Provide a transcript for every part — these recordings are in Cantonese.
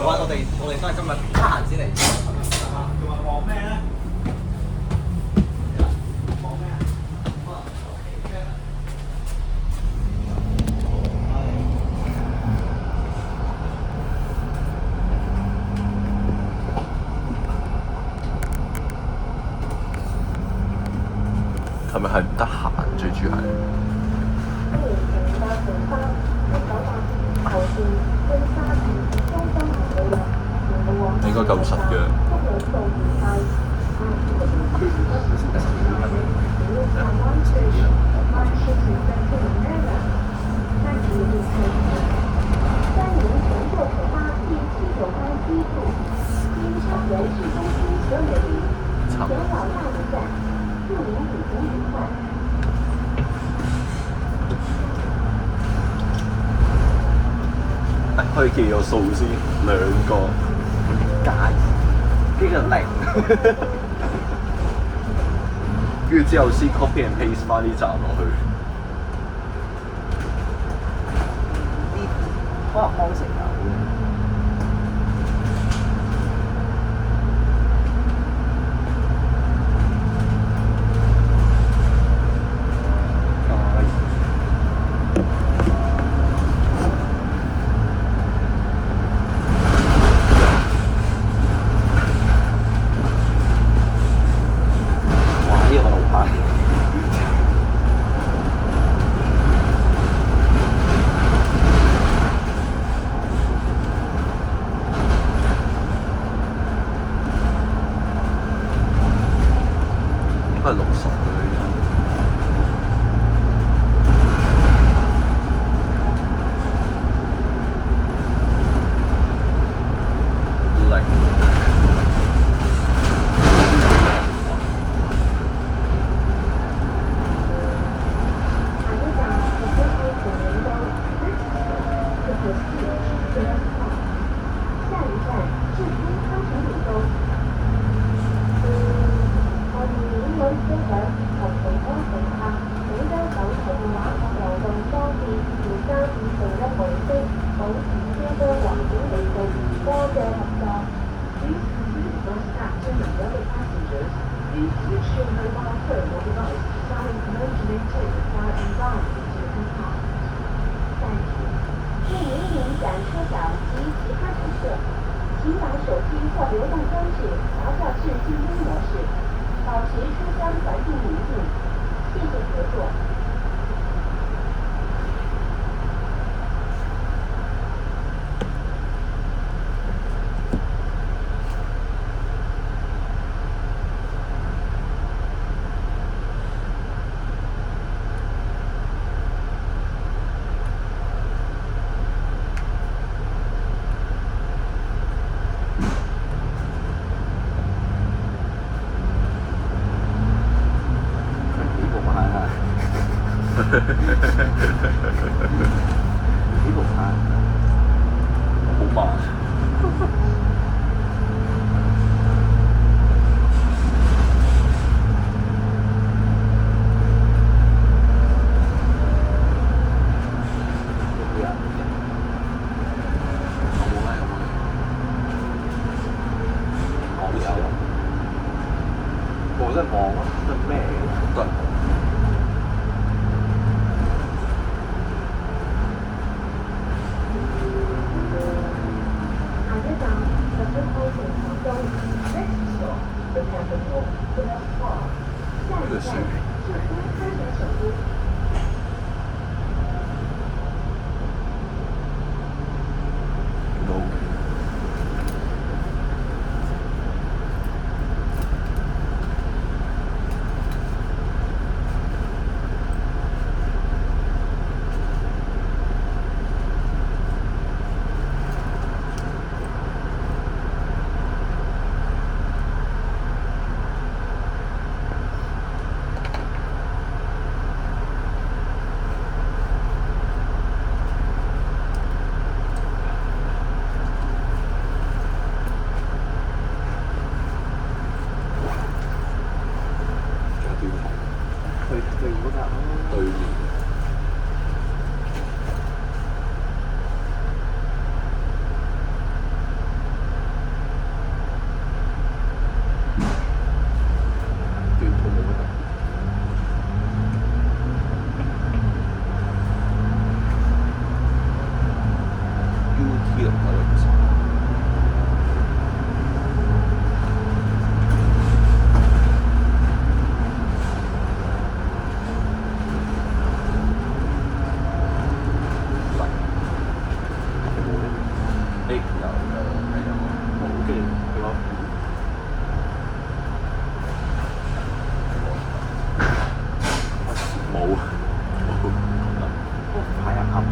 啊，我哋都係今日得閒先嚟。望咩咧？望咩啊？係咪係唔得閒？最主要係應該夠實嘅。可以記個數先，2個加2，呢個0，跟住之後先 copy and paste 翻呢站落去。可能康城有。應該係60嘅好慢。我在望啊，得咩？得。這是都 OK。冇嘅，佢話冇冇，係啊，暗嘅。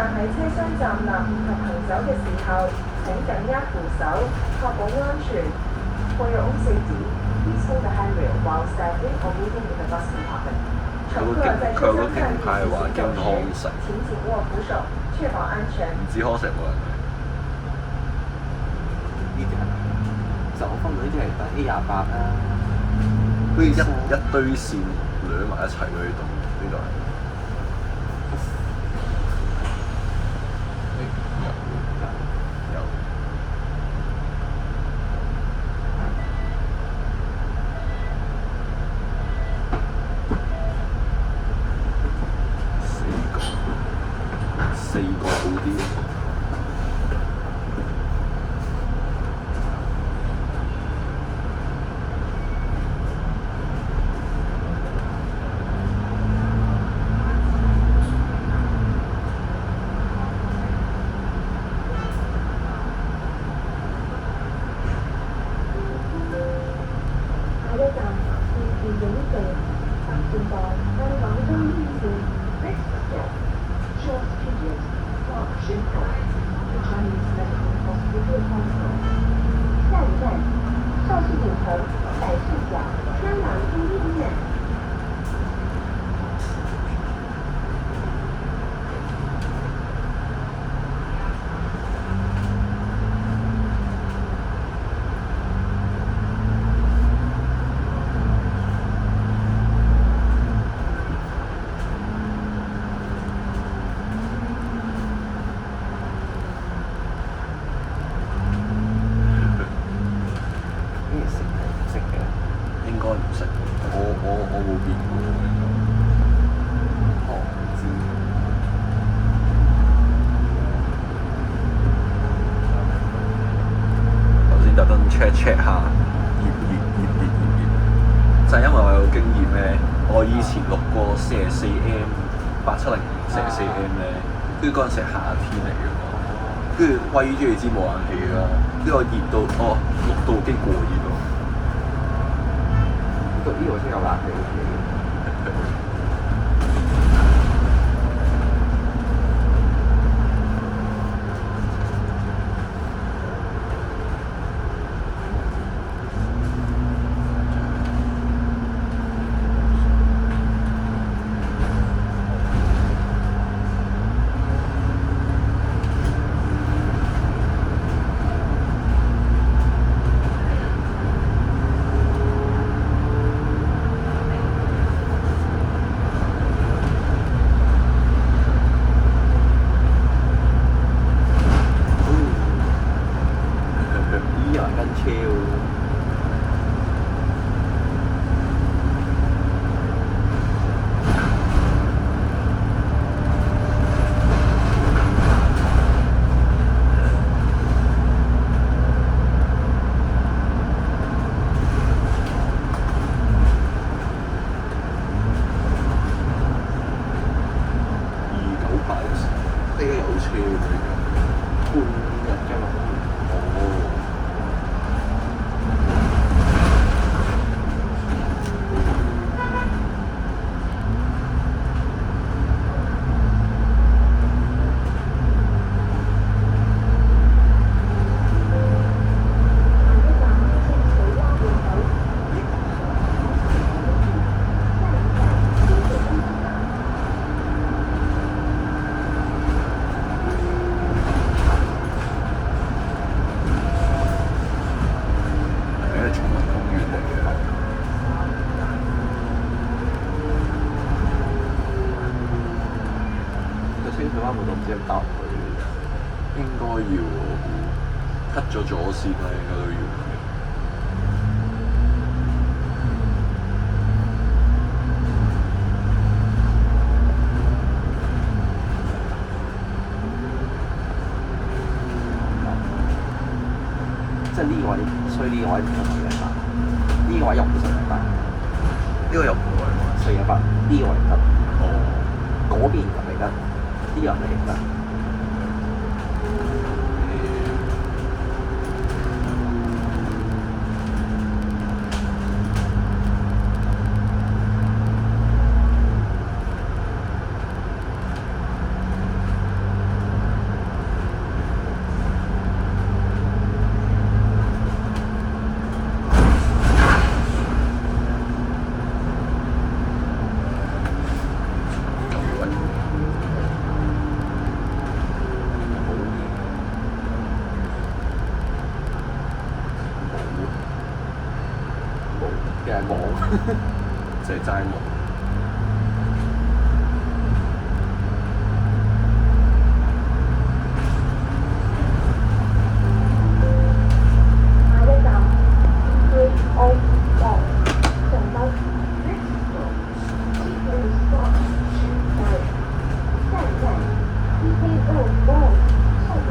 喺車廂站立及行走嘅時候，請緊握扶手，確保安全。For your own safety, please hold the handrail while standing or moving in the bus compartment. 乘客在車廂站立行走時，請緊握扶手，確保安全。唔知可惜冇人去。呢啲係就我分到呢啲係得 A28啦，好似一堆線攣埋一齊嗰啲度，呢度係。四個好啲。下一站是電影城，搭線待香港中醫線 Next stop Short Period Park 宣口 Chinese Medical Hospital Hospital。下一站邵氏影城百视角香港中医院。應該唔識，我冇見過應該。唔知。頭先特登 check 下熱，就係因為我有經驗咧，我以前錄過44M、870、44M咧，跟住嗰陣時係夏天嚟嘅嘛，跟住威咗你支無冷氣啦，跟住我熱到錄到已經過熱咯。呢度先有冷氣。活動唔知點答佢。應該要我估 cut 咗左線啦，應該都要。即係呢個位衰，呢個位唔係十零八，呢個位又唔係十零八，呢個又唔會四零八，呢個位唔得，哦，嗰邊就嚟得，呢樣嚟唔得。就係齋冇。下一站去澳門上班 Next stop Chicken Spot 下一站去澳門上學。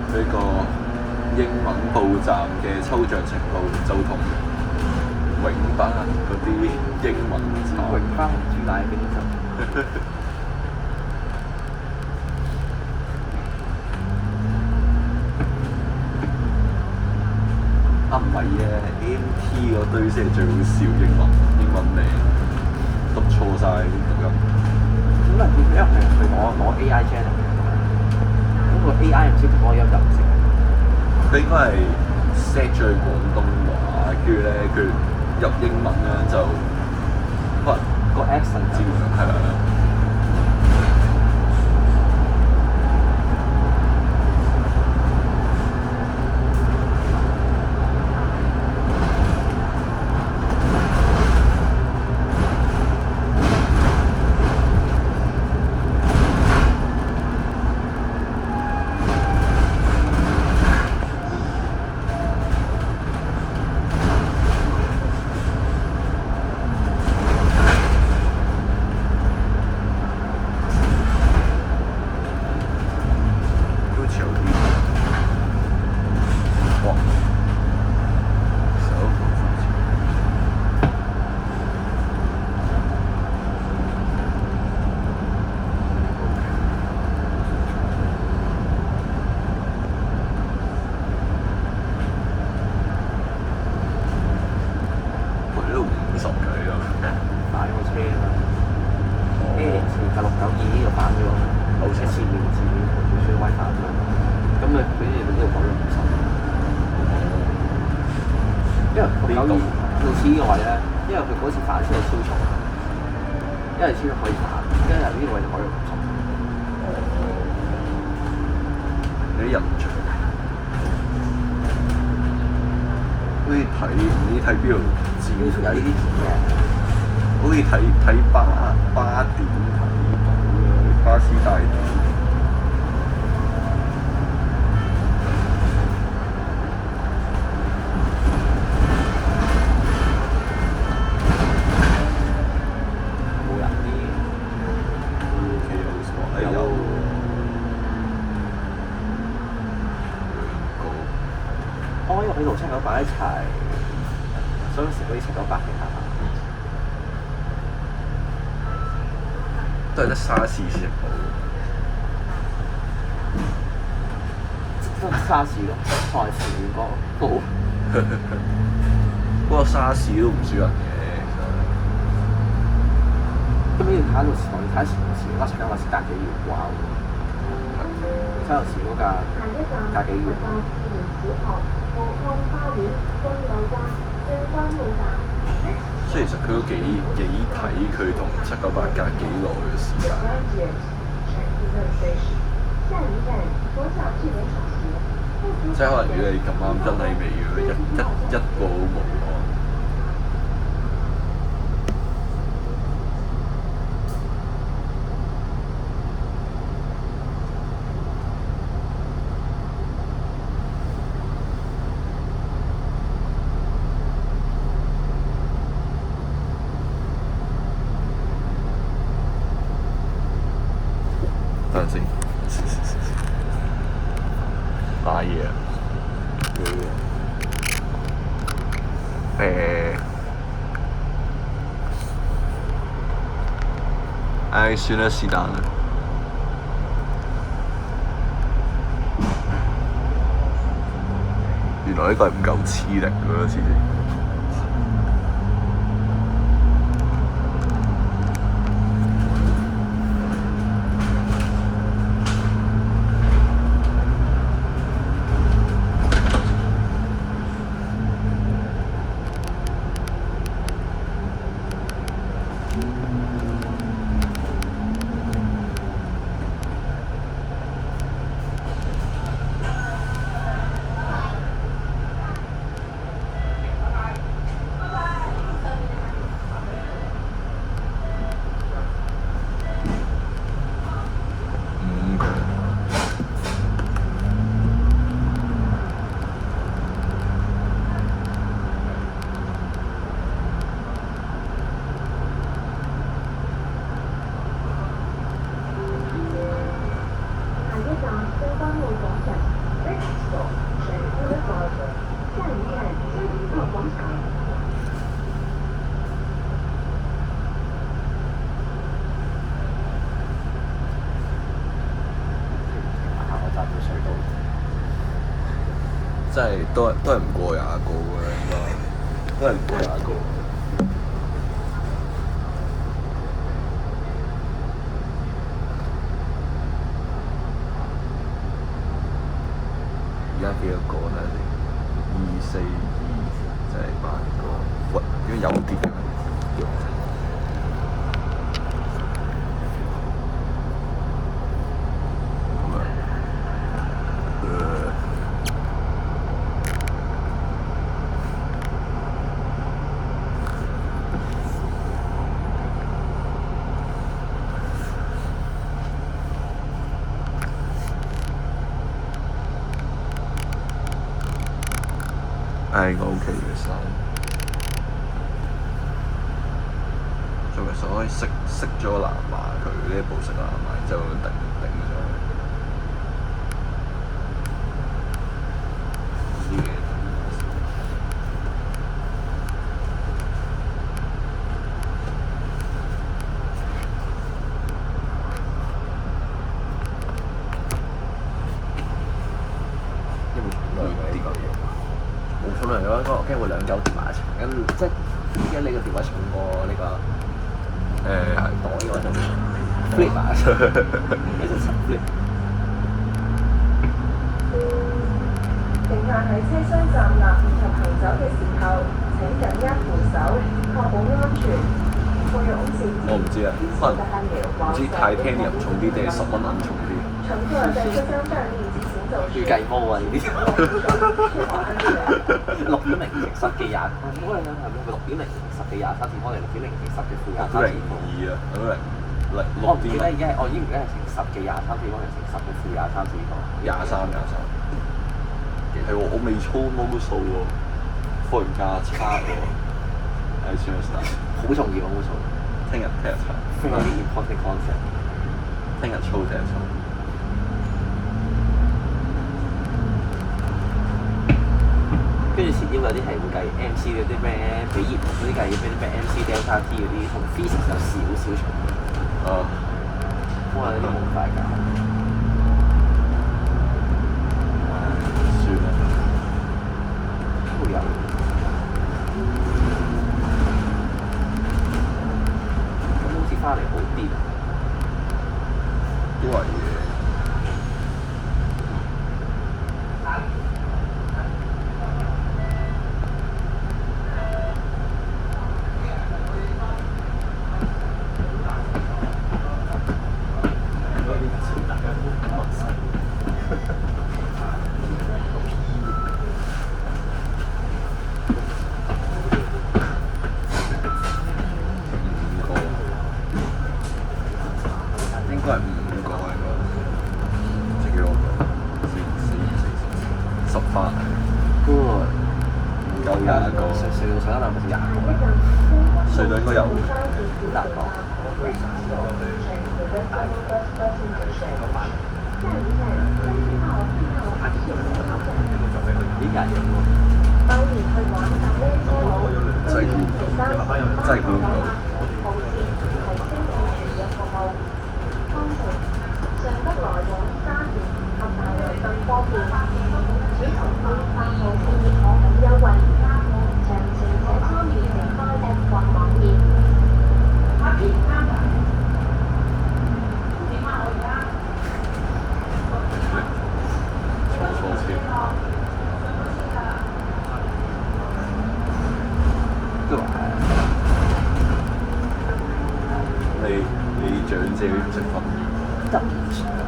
呢個英文報站嘅抽象程度就同永巴嗰啲英文差。永巴同朱大經濟。啊唔係嘅 ，MT 嗰堆先係最好笑英文名，讀錯晒啲讀音。咁啊，因為佢攞 AI generate 嘅，咁個 AI 唔識講音就唔識。佢應該係 set 咗去廣東話，跟住咧佢入英文咧就可能個 accent 知係啦。類似呢個位咧，因為佢嗰次反車係超速，因為超速可以反，因為呢個位就可以唔速。你啲人場，好似睇邊度字，有呢啲字嘅，好似睇巴點睇到嘅巴士大點。喺度798一齊，所以成嗰啲798嘅客，都係得沙士先食到，都沙士咯，同埋前面個冇。不過沙士都唔少人嘅，咁你要睇到前，你睇前嗰798先隔幾月哇喎，睇到前嗰架隔幾月。所以其實佢都幾睇佢同798隔幾耐嘅時間。即係可能如果你咁啱真係未嘅，一個都冇咯。唉，算啦，是但啦。原來呢個係唔夠黐力嘅喎，次次。真係都係唔過廿個嘅應該，都係唔過廿個。而家幾多個睇下先？2、4、2，即係8個。喂，點解有啲嘅？我 OK 嘅手，做嘅手可以熄咗藍牙佢呢一部熄藍牙，然之後頂咗啲嘢。冇重量嘅話，我驚會兩嚿疊埋一齊，跟即係而家你個電話重過呢個袋嗰種 flip 埋，一隻層 flip。乘客喺車廂站立以及行走嘅時候，請緊握扶手，確保安全。我唔知啊，可能唔知Titanium重啲定係10蚊銀重啲。預計魔啊！呢啲6.0乘10幾廿，我諗係咪6.0乘10幾廿3次方定6.0乘10嘅負廿3次方？6.02啊，6.0我唔記得而家係，我已經唔記得係乘10嘅廿3次方定乘10嘅負23次方。23。係喎，我未操摸數喎，科研家差喎。係算啦，好重要啊！摸數。聽日查。Very important concept。聽日操。跟住遲啲有啲係會計 MC 嗰啲咩比熱嗰啲計咩 MC delta T 嗰啲，同 physics 有少少重。哇！呢啲冇快㗎。算啦。都有。咁好似翻嚟好啲。都係嘅。都係5個應該，自己攞10發。Good。唔夠20個。上一兩咪20個。隧道應該有。大個。點解嘅？ 4點食飯。就唔算嘅。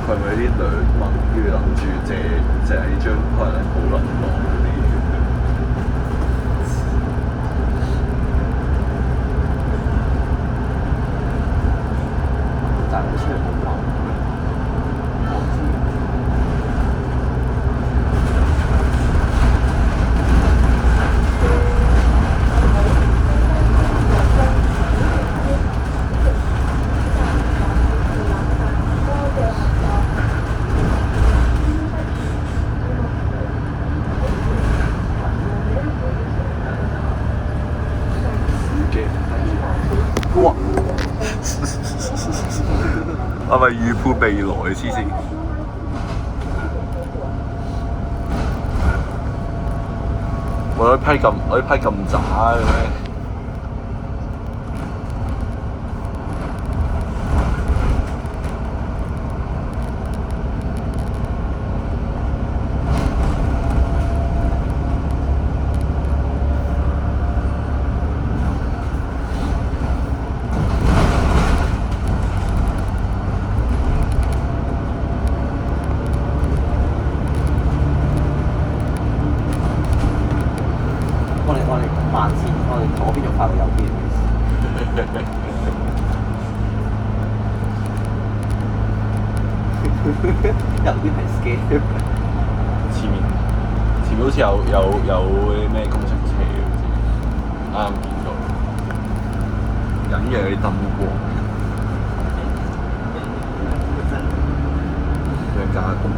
係咪啲兩文跟住諗住借呢張可能好能耐嗰啲？但係好似係冇話。哇！係咪預判未來黐線？我一批咁渣嘅咩？我哋慢線，我哋左邊仲快過右邊。右邊係 scale。前面好似有啲咩工程車好似啱見到，隱約啲燈光，咩加工佢？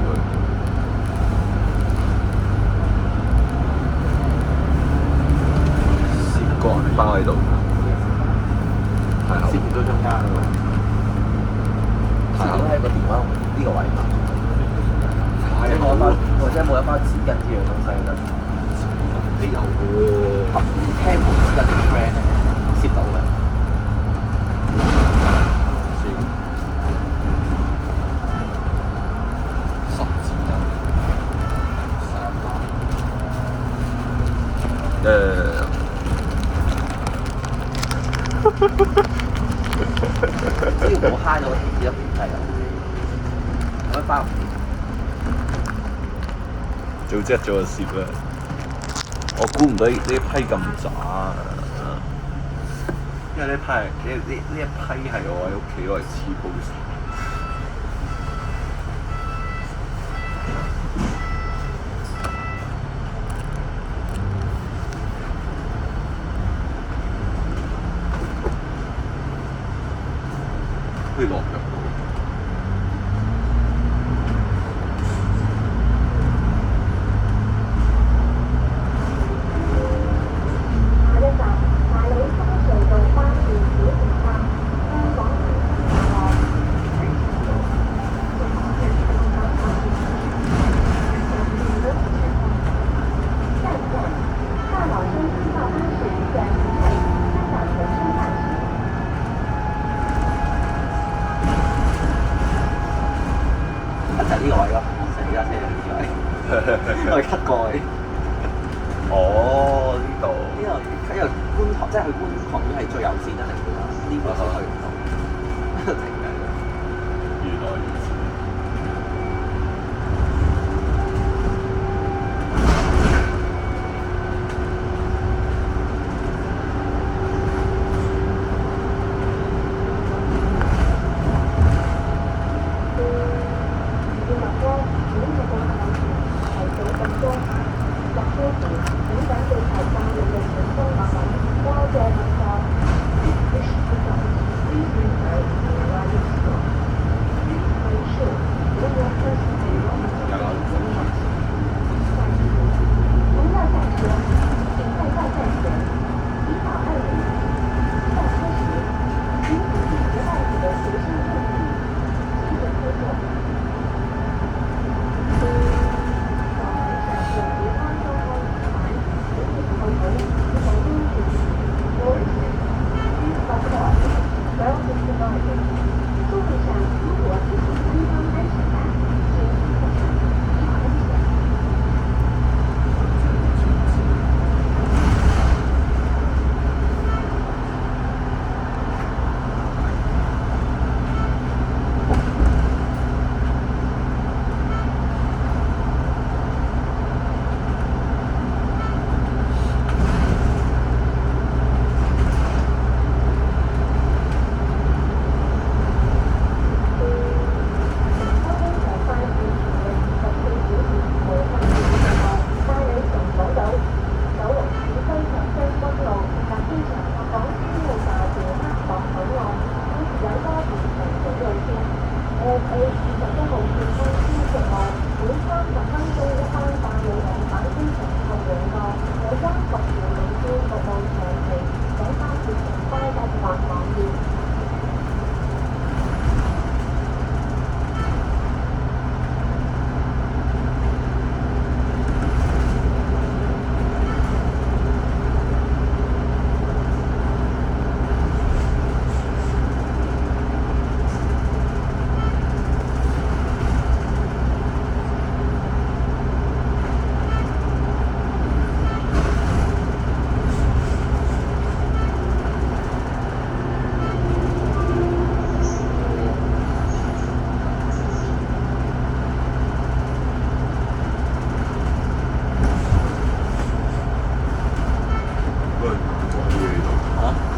個人包喺度，係啊，攝唔到中間喎，攝到喺個電話呢個位嘛，或者冇一包紙巾之類東西得，你有喎，聽冇紙巾啲 friend 咧攝到嘅，濕紙巾只要冇揩到個貼紙入邊係有，咁樣包唔早知咗就攝啦，我估唔到呢一批咁渣，因為呢一批係我喺屋企攞嚟黐 poster。可以落腳到。下一站大老山隧道巴士小鐵站，香港下一站大老山隧道巴士原站係香港嘅生產線。就呢個位咯，成架車就呢個位，我哋 cut 過去。哦，呢度。呢個因為觀塘，即係去觀塘已經係最右線啦，係咪啊？呢個先去唔到，停嘅。原來如此。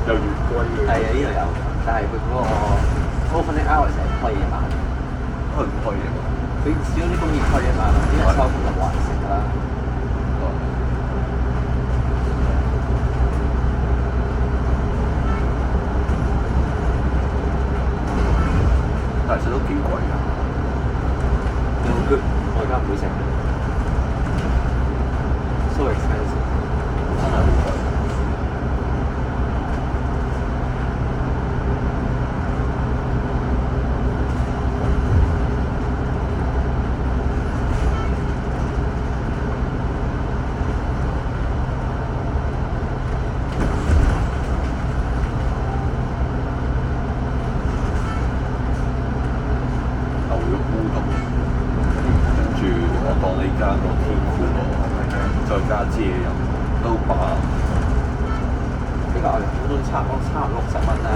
有月龜嘅。係啊，呢度有，但係佢嗰個 opening hours 係唔開夜晚，開唔開嘢㗎？佢始終啲工業區啊嘛，啲人收工就冇人食㗎啦。但係食都幾貴㗎。No good，我而家唔會食。So expensive，真係好貴。牛肉烏冬，跟住我當你加個天婦羅，再加蔗油都飽。呢個牛肉烏冬差唔多60蚊啦，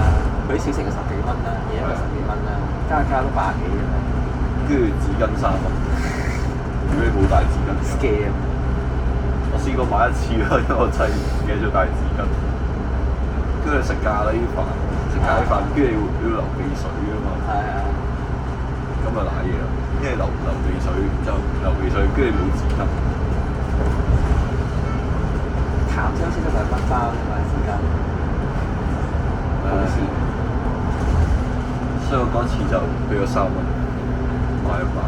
佢啲小食就10幾蚊啦，嘢都10幾蚊啦，加都80幾嘅啦。跟住紙巾3蚊，如果你冇帶紙巾 scam， 我試過買一次啦，因為我真係唔記得咗帶紙巾。跟住食咖喱飯，跟住要流鼻水啊嘛。係啊，咁就賴嘢啦，因為流鼻水就流鼻水，跟住冇紙巾。淡仔好似得2蚊包啫嘛，時間。好似所以我嗰次就俾咗3蚊買一包。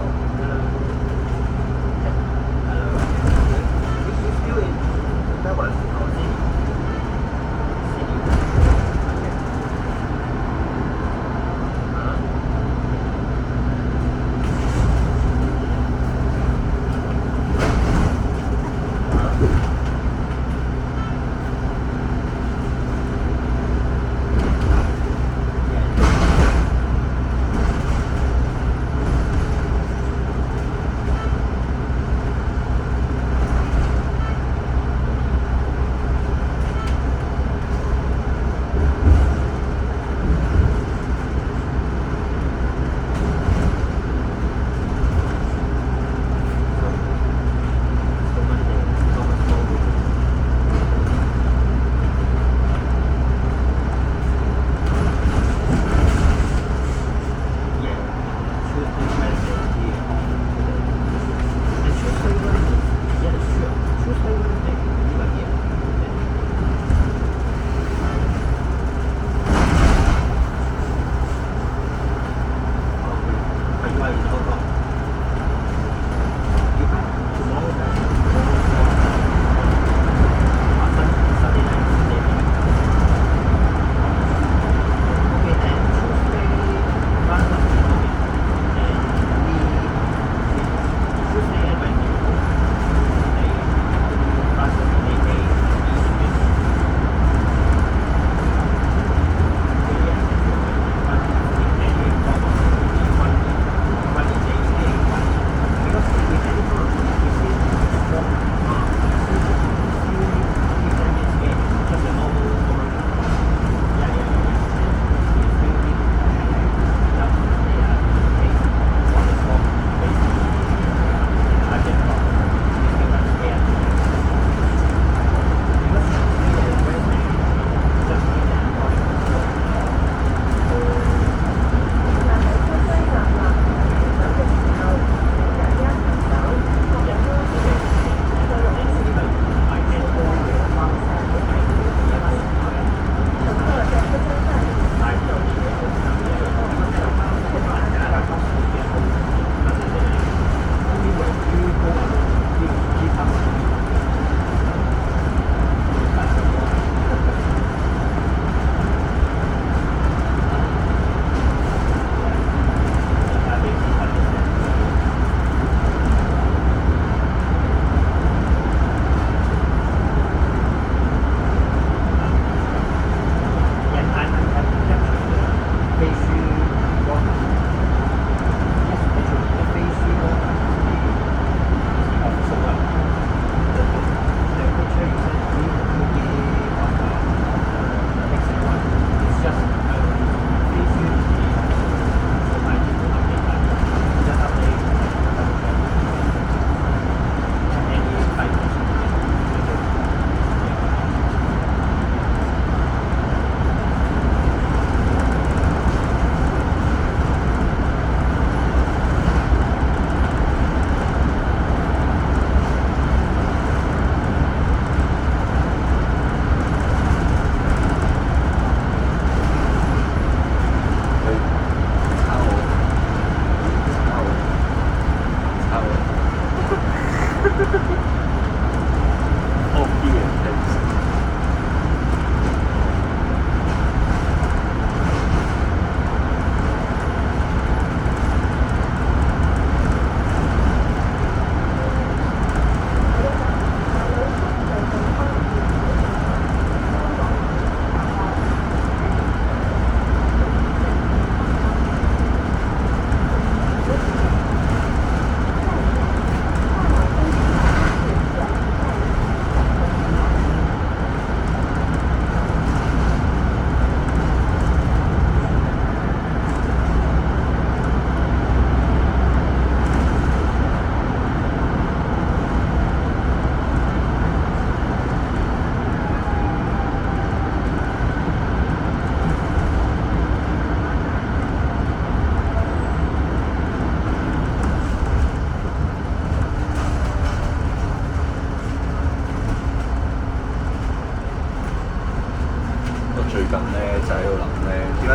最近咧就喺度諗咧，點解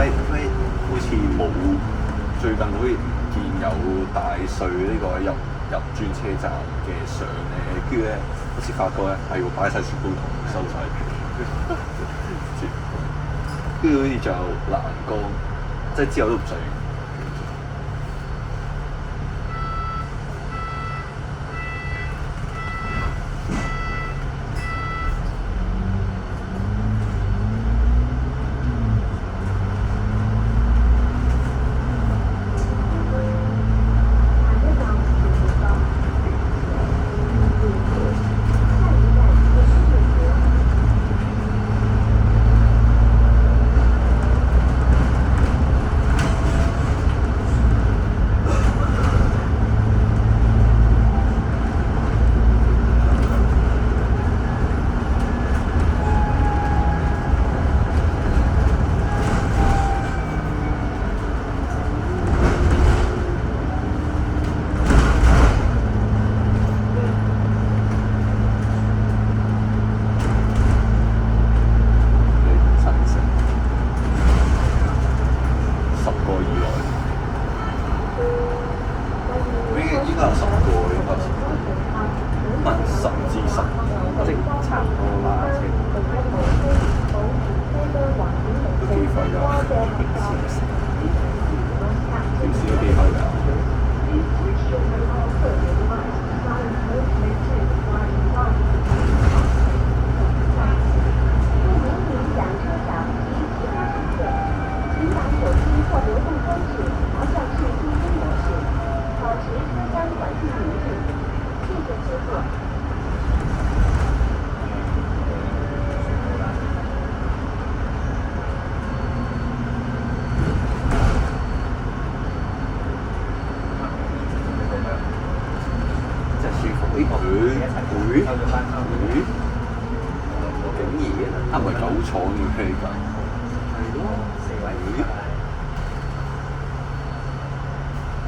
好似冇最近好似見有大隧呢個入轉車站嘅相咧，跟住咧好似發覺咧係喎擺晒雪糕筒收晒皮，跟住好似仲有欄杆，即係之後都唔使。唔係九廠嘅飛㗎，係咯，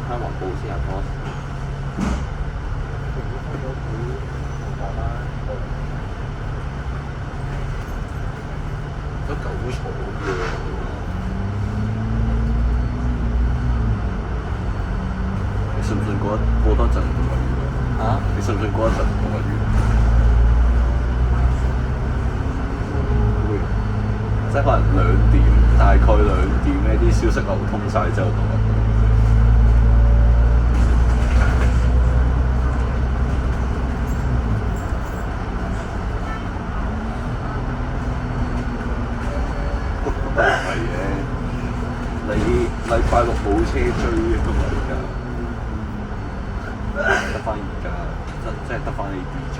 睇環保先有拖。都九廠嘅，你信唔信過多陣唔落雨啊？嚇！你信唔信過一陣唔落雨？即係可能2點，大概2點呢啲消息流通晒之後到啦。都唔係嘅，你禮拜6冇車追㗎嘛而家，得翻而家，真係得翻呢啲追。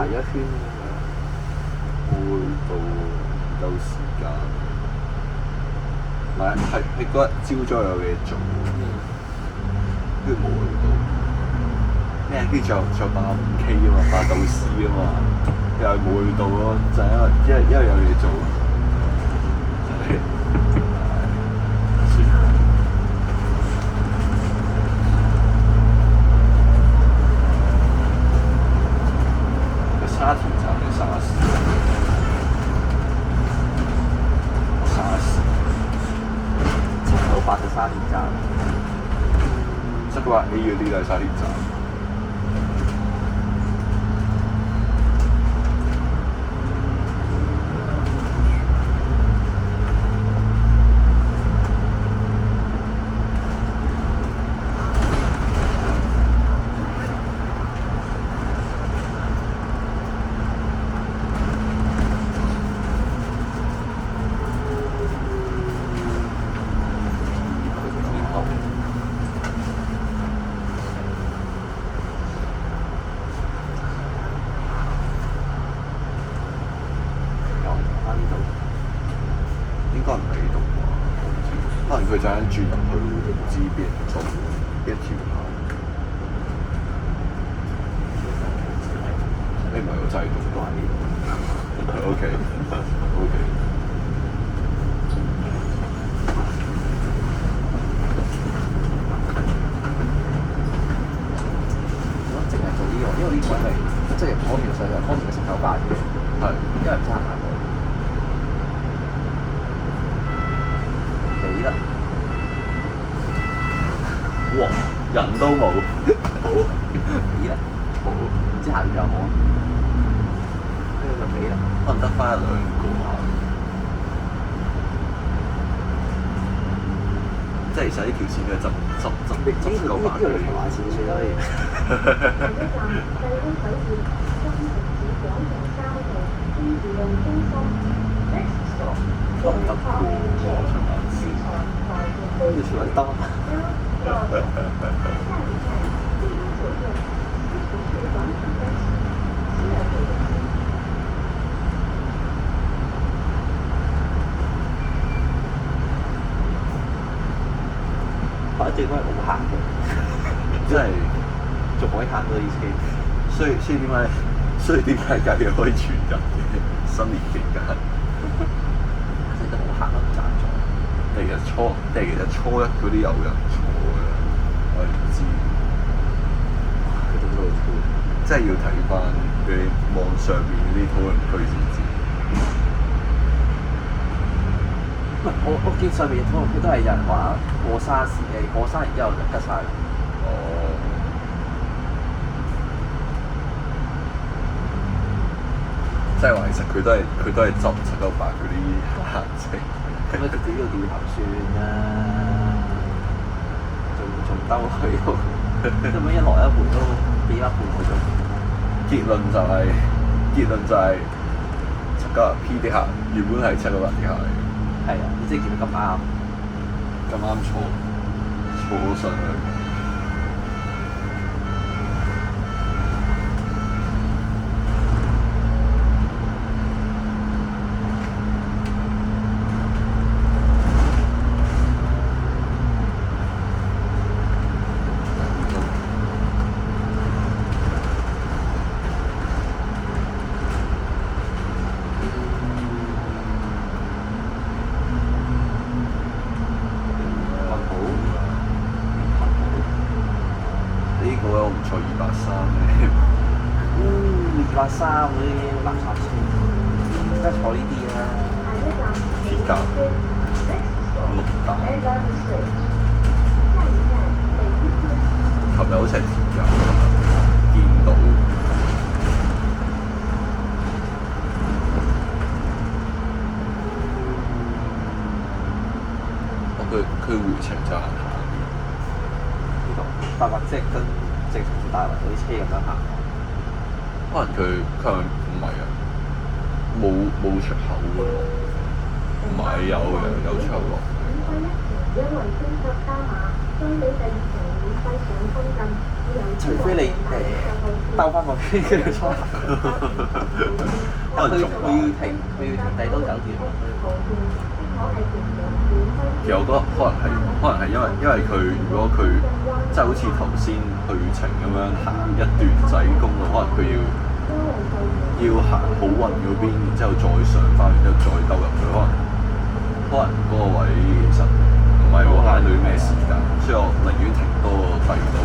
咗一圈會到時間，唔係係嗰日朝早有嘢做，跟住冇去到。咩？跟住仲有打5K啊嘛，打導師啊嘛，又係冇去到咯，就係因為有嘢做。沙田站定沙士？沙士。798嘅沙田站。798A 嗰啲都係沙田站。應該唔喺度啩，可能佢就係轉入去唔知邊做一條路。你唔係個制度都喺呢度。OK。如果淨係做呢個，因為呢個係即係可描述係方面嘅798嘅，係。因為唔知行唔行到。死啦！哇！人都冇。死啦！冇，唔知下邊有冇。跟住就死啦。可能得翻1兩個下。即係其實呢條線嘅執998嗰啲。呢條線算啦，下一站濟東水線新城市廣場3號天自用中心 Next stop 得嘅喎，長眼線。要全揾燈。反正都係冇行嘅，真係，仲可以行到啲車。所以點解假日可以全日嘅新年期間？即係都冇行得唔贊助。其實初1嗰啲有人坐嘅，我唔知。佢仲喺度跳。即係要睇翻佢哋網上面嗰啲討論區先知。唔係，我見上面討論區都係有人話過沙士嘅，過沙然之後就吉晒。哦。即係話其實佢都係執798嗰啲行程。咁你直接呢個掉頭算啦，仲兜去到，咁樣一來一回都俾咗半個鐘。結論就係798 P 啲客原本係798啲客嚟嘅。係啊，你即係見到咁啱坐咗上去。呢個我唔錯230嘅。230嗰啲垃圾車，而家坐呢啲啦。鐵架綠帶，琴日好似係鐵架，見到。佢回程就行下邊。呢度大或即係跟直同大圍嗰啲車咁樣行。可能佢唔係啊，冇出口嘅喎，唔係有出口落。因為升級加碼，相比第2程免費上深圳，只有除非你兜翻個圈跟住出嚟。可能仲佢要停帝都酒店。其實我覺得可能係因為佢如果佢即係好似頭先去程咁樣行一段仔公路，可能佢要行好運嗰邊，然之後再上翻，然之後再兜入去，可能嗰個位其實唔係好慳到啲咩時間，所以我寧願停多第二度。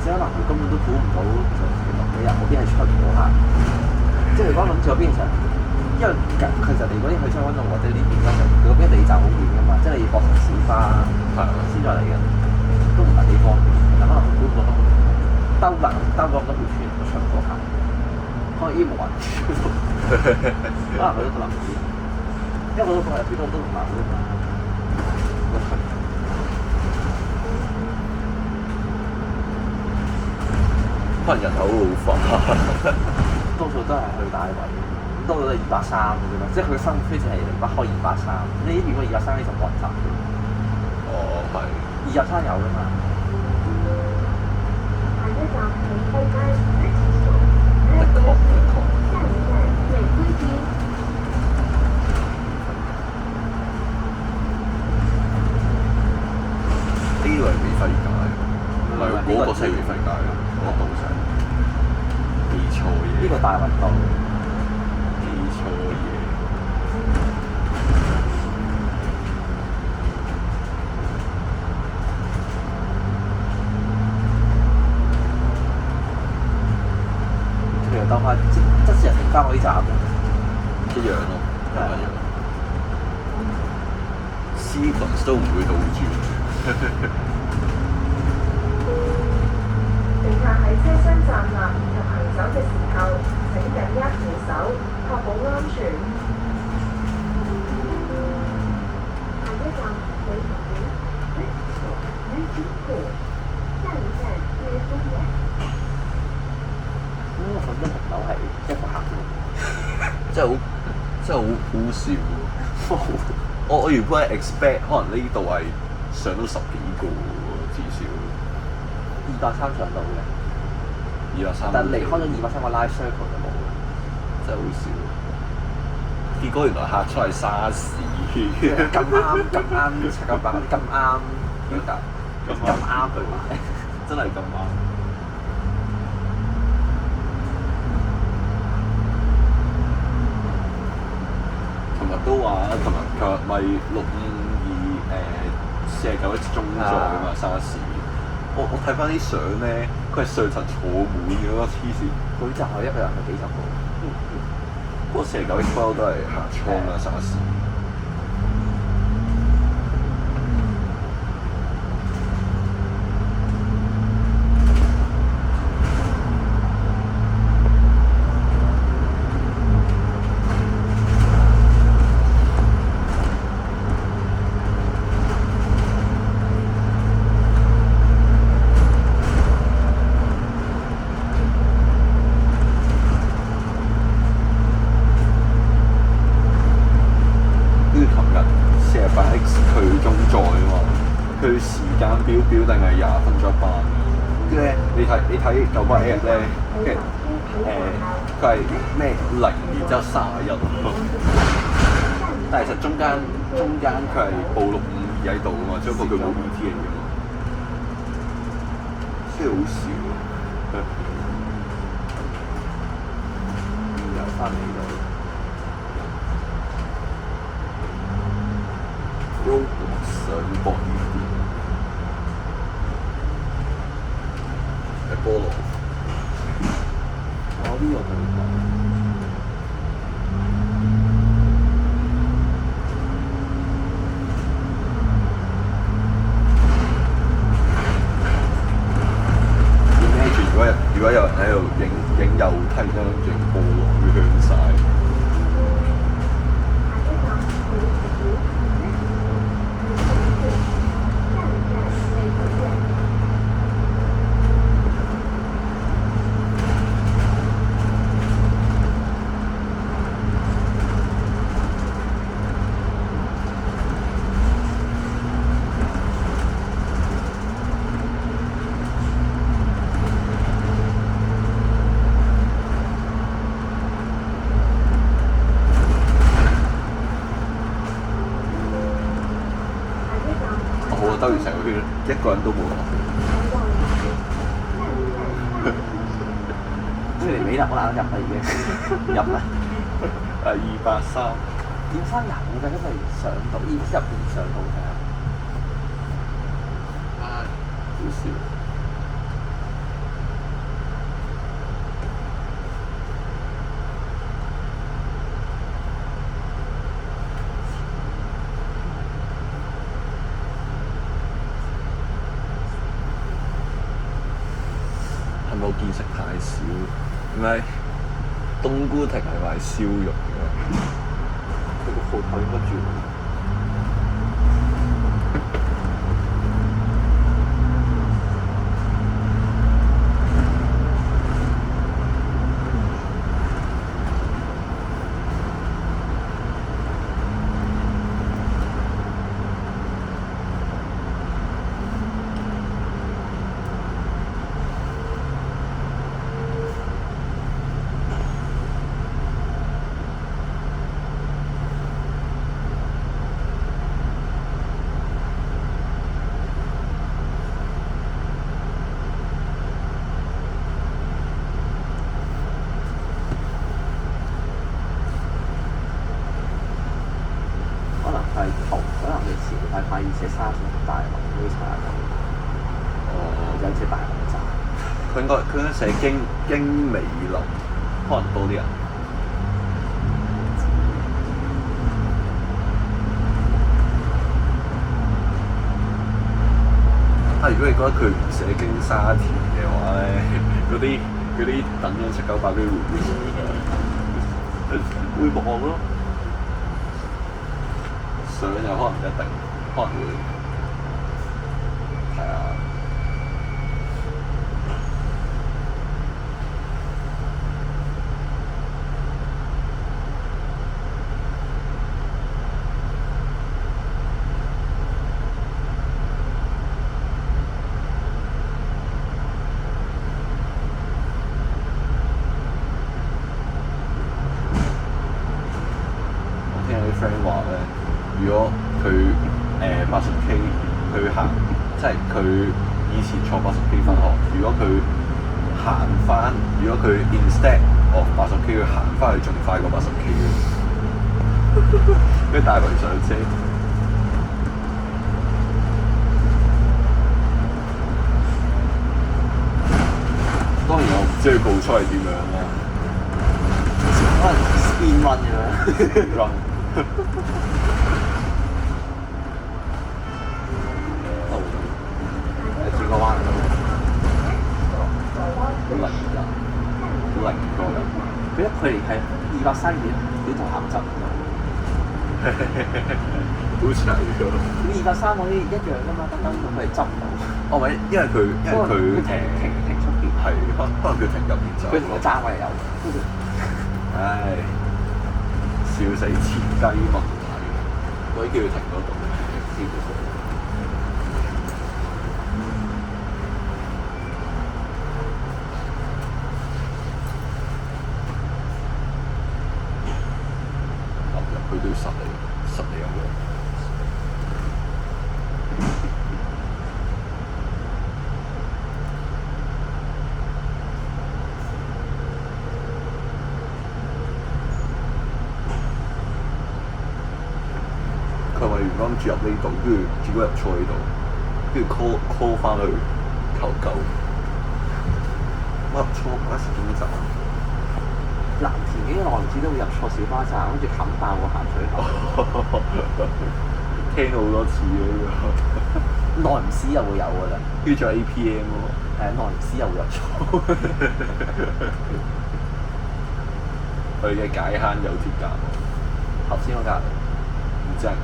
可能佢根本都估唔到，就原來你入嗰邊係出唔到客。即係如果諗住嗰邊其實，因為其實你嗰啲去將軍澳或者呢邊咧，佢嗰邊離站好遠噶嘛，即係你要駁乘小巴先再嚟嘅，都唔係幾方便。但可能佢估唔到兜咗咁多條村都出唔到客，可能已經冇人住嗰度，可能佢都諗唔知，因為嗰度入邊都好多同埋㗎嘛。可能人口老化，多數都係去大圍，多數都係230嘅啫嘛，即係佢嘅生活圈就係離不開230。你呢邊嗰230呢就冇人集嘅。哦，係。223有㗎嘛？下一站係西街，的確。下一站美歸街。呢個係美輝街，唔係嗰個先係美輝街，嗰個道上記錯嘢。呢個大運道。記錯嘢。佢又兜翻，即係停翻我呢站一樣咯，一樣。Sequence 都唔會倒轉。乘客喺車廂站立及行走嘅時候，請緊握扶手，確保安全。下一站北港站下一站月松園。呢個粉燈紅樓係一個客喎，真係好笑喎！我原本係 expect 可能呢度係上到10幾個喎，至少230上到嘅， 230。但係離開咗230個 live circle 就冇，真係好笑。結果原來客出係沙士，咁啱798嗰啲咁啱表達，咁啱佢買，真係咁啱。琴日都話，琴日咪65249X 中座啊嘛，沙士。我睇翻啲相咧，佢係上層坐滿嘅咯，黐線。每集係一個人係幾十個。不過49X 包都係客艙啊，沙士。48X 佢中載啊嘛，佢時間表定係20分鐘一班嘅。跟住你睇98X 咧，跟住佢係咩0，然之後31。但係其實中間佢係報652喺度啊嘛，只不過佢冇 ETA 啊嘛，真係好笑啊！又翻嚟呢度。都上博呢啲，係菠蘿。我呢個對一個人都冇落。好似嚟美特我懶得入啦已經，入啦。283。點翻難嘅，因為上到已經入邊上到㗎。唉，好笑。係咪我見識太少？點解冬菇亭係賣燒肉嘅？佢個鋪頭應該住。快而且沙田大學嗰啲茶樓，有隻大紅茶。佢應該寫經美林，可能多啲人。如果你覺得佢唔寫經沙田嘅話咧，嗰啲等緊798嗰啲會望咯。上又可能唔一定，可能會係啊。我聽有啲 friend 話咧，如果佢80K 佢行，即係佢以前坐80K 返學，如果佢行翻，如果佢 instead of 80K 佢行翻去仲快過80K 嘅，跟住帶佢上車。當然我唔知佢步速係點樣啦。可能 speed run 嘅啦。run。轉個彎咁，零個人，佢一距離係230米，你同行執唔到。好似係㗎。咁230嗰啲一樣㗎嘛，等咁佢執唔到。哦，咪因為佢停出邊。係，可能佢停入邊就。佢同個爭位有。唉，笑死前雞問題，所以叫佢停嗰度。佢都要實你有喎。佢話原本諗住入呢度，跟住結果入錯呢度，跟住 call 翻去求救。我入錯巴士總站。藍田幾耐唔知都會入錯小巴站，跟住冚爆個鹹水口。聽到好多次嘅呢個。耐唔時又會有㗎啦。跟住仲有 APM 喎。耐唔時又會入錯。佢嘅解坑有貼價喎。頭先嗰架唔知係咪？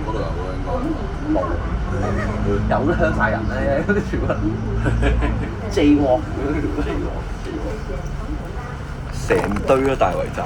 嗰度有喎應該。冇，有都香晒人咧，嗰啲全部 J Walk 嗰啲成堆都大圍站。